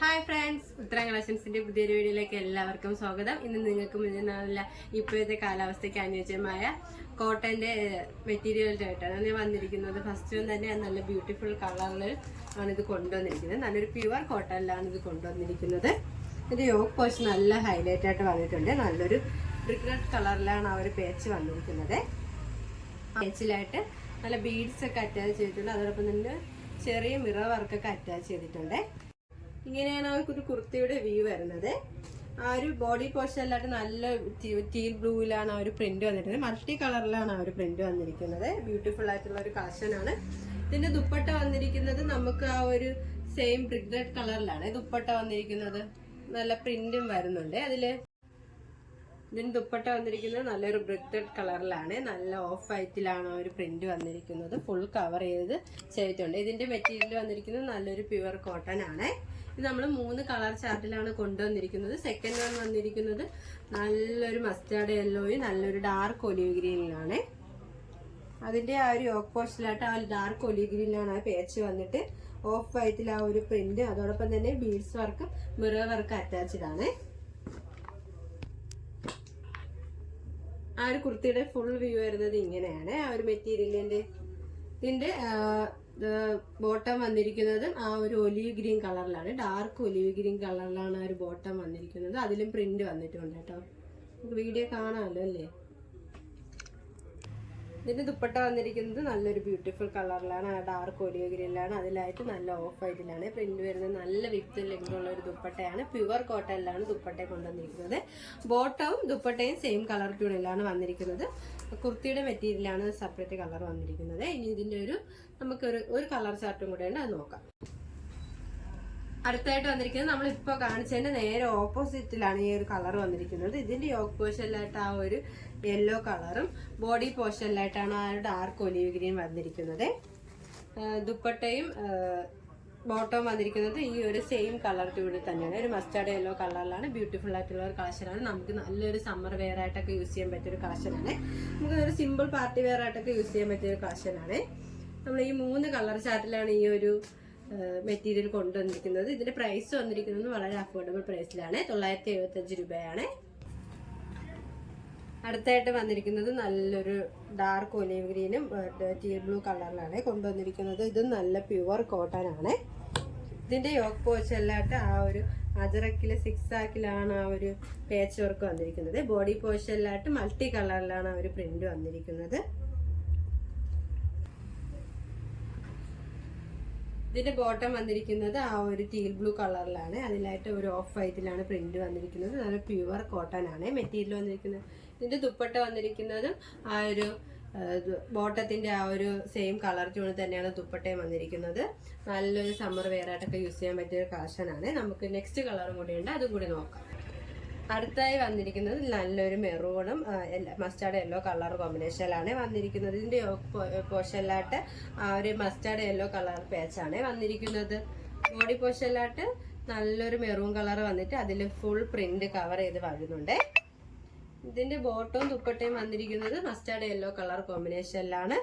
Hi friends, ഉത്തര കളക്ഷൻസിന്റെ പുതിയൊരു വീഡിയോയിലേക്ക് എല്ലാവർക്കും സ്വാഗതം. ഇന്ന് നിങ്ങൾക്ക് മുന്നിൽ നല്ല ഇപ്പോഴത്തെ കാലാവസ്ഥയ്ക്ക് അനുയോജ്യമായ കോട്ടന്റെ മെറ്റീരിയലായിട്ടാണ് ഞാൻ വന്നിരിക്കുന്നത്. ഫസ്റ്റ് തന്നെ നല്ല ബ്യൂട്ടിഫുൾ കളറിൽ ആണ് ഇത് കൊണ്ടുവന്നിരിക്കുന്നത്. നല്ലൊരു പ്യുവർ കോട്ടണിലാണ് ഇത് കൊണ്ടുവന്നിരിക്കുന്നത്. ഇത് യോക്ക് പോർഷൻ നല്ല ഹൈലൈറ്റ് ആയിട്ട് വന്നിട്ടുണ്ട്. നല്ലൊരു ബ്രിക്ക് റെഡ് കളറിലാണ് ആ ഒരു പേച്ച് വന്നിരിക്കുന്നത്. പേച്ചിലായിട്ട് നല്ല ബീഡ്സ് ഒക്കെ അറ്റാച്ച് ചെയ്തിട്ടുണ്ട്. അതോടൊപ്പം തന്നെ ചെറിയ മിറർ വർക്കൊക്കെ അറ്റാച്ച് ചെയ്തിട്ടുണ്ട്. ഇങ്ങനെയാണ് ആ ഒരു കുർത്തിയുടെ വ്യൂ വരുന്നത്. ആ ഒരു ബോഡി പോർഷനിലായിട്ട് നല്ല ടീൽ ബ്ലൂവിലാണ് ആ ഒരു പ്രിന്റ് വന്നിരിക്കുന്നത്. മൾട്ടി കളറിലാണ് ആ ഒരു പ്രിന്റ് വന്നിരിക്കുന്നത്. ബ്യൂട്ടിഫുൾ ആയിട്ടുള്ള ഒരു കളക്ഷനാണ്. ഇതിന്റെ ദുപ്പട്ട വന്നിരിക്കുന്നത് നമുക്ക് ആ ഒരു സെയിം ബ്രിക്ക് റെഡ് കളറിലാണ് ദുപ്പട്ട വന്നിരിക്കുന്നത്. നല്ല പ്രിന്റും വരുന്നുണ്ട്. ഇതിന് ദുപ്പട്ട വന്നിരിക്കുന്നത് നല്ലൊരു ബ്രിക്ക് റെഡ് കളറിലാണ്. നല്ല ഓഫ് വൈറ്റിലാണ് ആ ഒരു പ്രിന്റ് വന്നിരിക്കുന്നത്. ഫുൾ കവർ ചെയ്തിട്ടുണ്ട്. ഇതിന്റെ മെറ്റീരിയൽ വന്നിരിക്കുന്നത് നല്ലൊരു പ്യുവർ കോട്ടൺ ആണ്. ഇത് നമ്മൾ 3 കളർ ചാർട്ടിലാണ് കൊണ്ടുവന്നിരിക്കുന്നത്. സെക്കൻഡ് വൺ വന്നിരിക്കുന്നത് നല്ലൊരു മസ്റ്റാർഡ് യെല്ലോയും നല്ലൊരു ഡാർക്ക് ഒലിവ് ഗ്രീനിലാണ്. അതിന്റെ ആ ഒരു യോക്ക് പോർഷനിലായിട്ട് ആ ഡാർക്ക് ഒലിവ് ഗ്രീനിലാണ് ആ പേച്ച് വന്നിട്ട് ഓഫ് വൈറ്റിൽ ആ ഒരു പ്രിന്റ്. അതോടൊപ്പം തന്നെ ബീഡ്സ് വർക്കും മിറർ വർക്ക് അറ്റാച്ച്ഡ് ആണ്. ആ ഒരു കുർത്തിയുടെ ഫുൾ വ്യൂ വരുന്നത് ഇങ്ങനെയാണ്. ആ ഒരു മെറ്റീരിയലിന്റെ ഇതിന്റെ ബോട്ടം വന്നിരിക്കുന്നത് ആ ഒരു ഒലിവ് ഗ്രീൻ കളറിലാണ്. ഡാർക്ക് ഒലിവ് ഗ്രീൻ കളറിലാണ് ആ ഒരു ബോട്ടം വന്നിരിക്കുന്നത്. അതിലും പ്രിന്റ് വന്നിട്ടുണ്ട് കേട്ടോ. നമുക്ക് വീഡിയോ കാണാമല്ലോ അല്ലേ. ഇതിന്റെ ദുപ്പട്ട വന്നിരിക്കുന്നത് നല്ലൊരു ബ്യൂട്ടിഫുൾ കളറിലാണ്. ആ ഡാർക്ക് ഒലിവ് ഗ്രീനിലാണ്. അതിലായിട്ട് നല്ല ഓഫ് വൈറ്റിലാണ് പ്രിന്റ് വരുന്നത്. നല്ല വിത്ത് ലെങ്തുള്ള ഒരു ദുപ്പട്ടയാണ്. പ്യുവർ കോട്ടണിലാണ് ദുപ്പട്ട കൊണ്ടുവന്നിരിക്കുന്നത്. ബോട്ടവും ദുപ്പട്ടയും സെയിം കളർ ട്യൂണിലാണ് വന്നിരിക്കുന്നത്. കുർത്തിയുടെ മെറ്റീരിയലാണ് സെപ്പറേറ്റ് കളർ വന്നിരിക്കുന്നത്. ഇനി ഇതിന്റെ നമുക്ക് ഒരു കളർ ചാർട്ടും കൂടെയുണ്ട്, അത് നോക്കാം. അടുത്തായിട്ട് വന്നിരിക്കുന്നത് നമ്മളിപ്പോ കാണിച്ചതിന്റെ നേരെ ഓപ്പോസിറ്റിലാണ് ഈ ഒരു കളർ വന്നിരിക്കുന്നത്. ഇതിന്റെ യോക്ക് പോർഷനിലായിട്ട് ആ ഒരു യെല്ലോ കളറും ബോഡി പോർഷനിലായിട്ടാണ് ആ ഒരു ഡാർക്ക് ഒലിവ് ഗ്രീൻ വന്നിരിക്കുന്നത്. ദുപ്പട്ടയും ബോട്ടം വന്നിരിക്കുന്നത് ഈ ഒരു സെയിം കളർ ട്യൂണിൽ തന്നെയാണ്. ഒരു മസ്റ്റാർഡ് യെല്ലോ കളറിലാണ്. ബ്യൂട്ടിഫുൾ ആയിട്ടുള്ള ഒരു കളക്ഷനാണ്. നമുക്ക് നല്ലൊരു സമ്മർ വെയർ ആയിട്ടൊക്കെ യൂസ് ചെയ്യാൻ പറ്റിയൊരു കളക്ഷനാണ്. നമുക്ക് ഒരു സിമ്പിൾ പാർട്ടി വെയർ ആയിട്ടൊക്കെ യൂസ് ചെയ്യാൻ പറ്റിയൊരു കളക്ഷനാണ്. നമ്മൾ ഈ 3 കളർ ചാർട്ടിലാണ് ഈ ഒരു മെറ്റീരിയൽ കൊണ്ടുവന്നിരിക്കുന്നത്. ഇതിന്റെ പ്രൈസ് വന്നിരിക്കുന്നത് വളരെ അഫോർഡബിൾ പ്രൈസിലാണ്. 975 രൂപയാണ്. അടുത്തായിട്ട് വന്നിരിക്കുന്നത് നല്ലൊരു ഡാർക്ക് ഒലിവ് ഗ്രീനും ടീൽ ബ്ലൂ കളറിലാണ് കൊണ്ടുവന്നിരിക്കുന്നത്. ഇത് നല്ല പ്യുവർ കോട്ടൺ ആണ്. ഇതിന്റെ യോക്ക് പോർഷനിലായിട്ട് ആ ഒരു അജറക്കില് 6 ആക്കിലാണ് ആ ഒരു പേച്ച് വർക്ക് വന്നിരിക്കുന്നത്. ബോഡി പോർഷനിലായിട്ട് മൾട്ടി കളറിലാണ് ആ ഒരു പ്രിന്റ് വന്നിരിക്കുന്നത്. ഇതിന്റെ ബോട്ടം വന്നിരിക്കുന്നത് ആ ഒരു ടീൽ ബ്ലൂ കളറിലാണ്. അതിലായിട്ട് ഒരു ഓഫ് വൈറ്റിലാണ് പ്രിന്റ് വന്നിരിക്കുന്നത്. നല്ല പ്യുവർ കോട്ടൺ ആണ് മെറ്റീരിയൽ വന്നിരിക്കുന്നത്. ഇതിന്റെ ദുപ്പട്ട വന്നിരിക്കുന്നതും ആ ഒരു ബോട്ടത്തിന്റെ ആ ഒരു സെയിം കളർ ട്യൂൺ തന്നെയാണ് ദുപ്പട്ടയും വന്നിരിക്കുന്നത്. നല്ലൊരു സമ്മർ വെയർ ആയിട്ടൊക്കെ യൂസ് ചെയ്യാൻ പറ്റിയ ഒരു കളക്ഷനാണ്. നമുക്ക് നെക്സ്റ്റ് കളറും കൂടി ഉണ്ട്, അതും കൂടി നോക്കാം. അടുത്തായി വന്നിരിക്കുന്നത് നല്ലൊരു മെറൂണും മസ്റ്റാർഡ് യെല്ലോ കളർ കോമ്പിനേഷനിലാണ് വന്നിരിക്കുന്നത്. ഇതിന്റെ പോർഷനിലായിട്ട് ആ ഒരു മസ്റ്റാർഡ് യെല്ലോ കളർ പേച്ചാണ് വന്നിരിക്കുന്നത്. ബോഡി പോർഷനിലായിട്ട് നല്ലൊരു മെറൂൺ കളർ വന്നിട്ട് അതിൽ ഫുൾ പ്രിന്റ് കവർ ചെയ്ത് വരുന്നുണ്ട്. ഇതിന്റെ ബോട്ടവും ദുപ്പട്ടയും വന്നിരിക്കുന്നത് മസ്റ്റാർഡ് യെല്ലോ കളർ കോമ്പിനേഷനിലാണ്.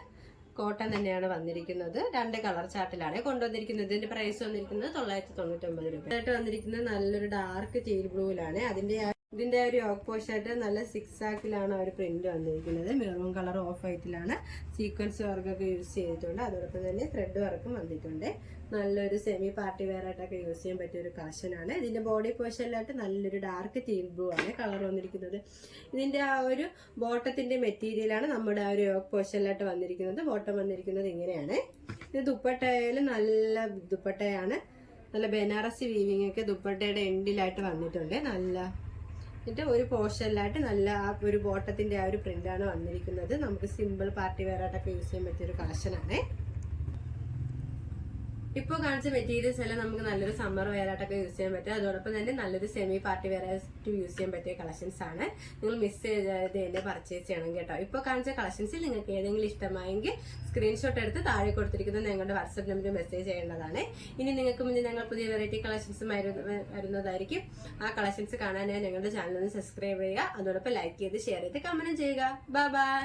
കോട്ടൺ തന്നെയാണ് വന്നിരിക്കുന്നത്. 2 കളർ ചാർട്ടിലാണ് കൊണ്ടുവന്നിരിക്കുന്നത്. ഇതിന്റെ പ്രൈസ് വന്നിരിക്കുന്നത് 999 രൂപ. ആയിട്ട് വന്നിരിക്കുന്നത് നല്ലൊരു ഡാർക്ക് ടീൽ ബ്ലൂവിലാണ്. ഇതിന്റെ ഒരു യോക്ക് പോർഷനായിട്ട് നല്ല 6 ആക്കിലാണ് ഒരു പ്രിന്റ് വന്നിരിക്കുന്നത്. മെറൂൺ കളർ ഓഫ് വൈറ്റിലാണ്. സീക്വൻസ് വർക്കൊക്കെ യൂസ് ചെയ്തിട്ടുണ്ട്. അതോടൊപ്പം തന്നെ ത്രെഡ് വർക്കും വന്നിട്ടുണ്ട്. നല്ലൊരു സെമി പാർട്ടി വെയർ ആയിട്ടൊക്കെ യൂസ് ചെയ്യാൻ പറ്റിയ ഒരു കളക്ഷനാണ്. ഇതിന്റെ ബോഡി പോർഷനിലായിട്ട് നല്ലൊരു ഡാർക്ക് ടീൽ ബ്ലൂ ആണ് കളർ വന്നിരിക്കുന്നത്. ഇതിന്റെ ആ ഒരു ബോട്ടത്തിന്റെ മെറ്റീരിയലാണ് നമ്മുടെ ആ ഒരു യോക്ക് പോർഷനിലായിട്ട് വന്നിരിക്കുന്നത്. ബോട്ടം വന്നിരിക്കുന്നത് ഇങ്ങനെയാണ്. ഇത് ദുപ്പട്ടയായാലും നല്ല ദുപ്പട്ടയാണ്. നല്ല ബനാറസി വീവിംഗ് ഒക്കെ ദുപ്പട്ടയുടെ എൻഡിലായിട്ട് വന്നിട്ടുണ്ട്. എന്നിട്ട് ഒരു പോർഷനിലായിട്ട് നല്ല ആ ഒരു ബോട്ടത്തിന്റെ ആ ഒരു പ്രിന്റാണ് വന്നിരിക്കുന്നത്. നമുക്ക് സിമ്പിൾ പാർട്ടി വെയർ ആയിട്ടൊക്കെ യൂസ് ചെയ്യാൻ പറ്റിയ ഒരു കളക്ഷനാണ്. ഇപ്പോൾ കാണിച്ച മെറ്റീരിയൽസ് എല്ലാം നമുക്ക് നല്ലൊരു സമ്മർ വെയർ ആയിട്ടൊക്കെ യൂസ് ചെയ്യാൻ പറ്റും. അതോടൊപ്പം തന്നെ നല്ലൊരു സെമി പാർട്ടി വെയർ ആയിട്ട് യൂസ് ചെയ്യാൻ പറ്റിയ കളക്ഷൻസ് ആണ്. നിങ്ങൾ മിസ് ചെയ്ത് തന്നെ പർച്ചേസ് ചെയ്യണം കേട്ടോ. ഇപ്പോൾ കാണിച്ച കളക്ഷൻസിൽ നിങ്ങൾക്ക് ഏതെങ്കിലും ഇഷ്ടമായെങ്കിൽ സ്ക്രീൻഷോട്ട് എടുത്ത് താഴെ കൊടുത്തിരിക്കുന്ന ഞങ്ങളുടെ വാട്സ്ആപ്പ് നമ്പറിൽ മെസ്സേജ് ചെയ്യേണ്ടതാണ്. ഇനി നിങ്ങൾക്ക് മുന്നിൽ ഞങ്ങൾ പുതിയ വെറൈറ്റി കളക്ഷൻസ് വരുന്നതായിരിക്കും. ആ കളക്ഷൻസ് കാണാനായി ഞങ്ങളുടെ ചാനൽ ഒന്ന് സബ്സ്ക്രൈബ് ചെയ്യുക. അതോടൊപ്പം ലൈക്ക് ചെയ്ത് ഷെയർ ചെയ്ത് കമന്റ് ചെയ്യുക. Bye bye.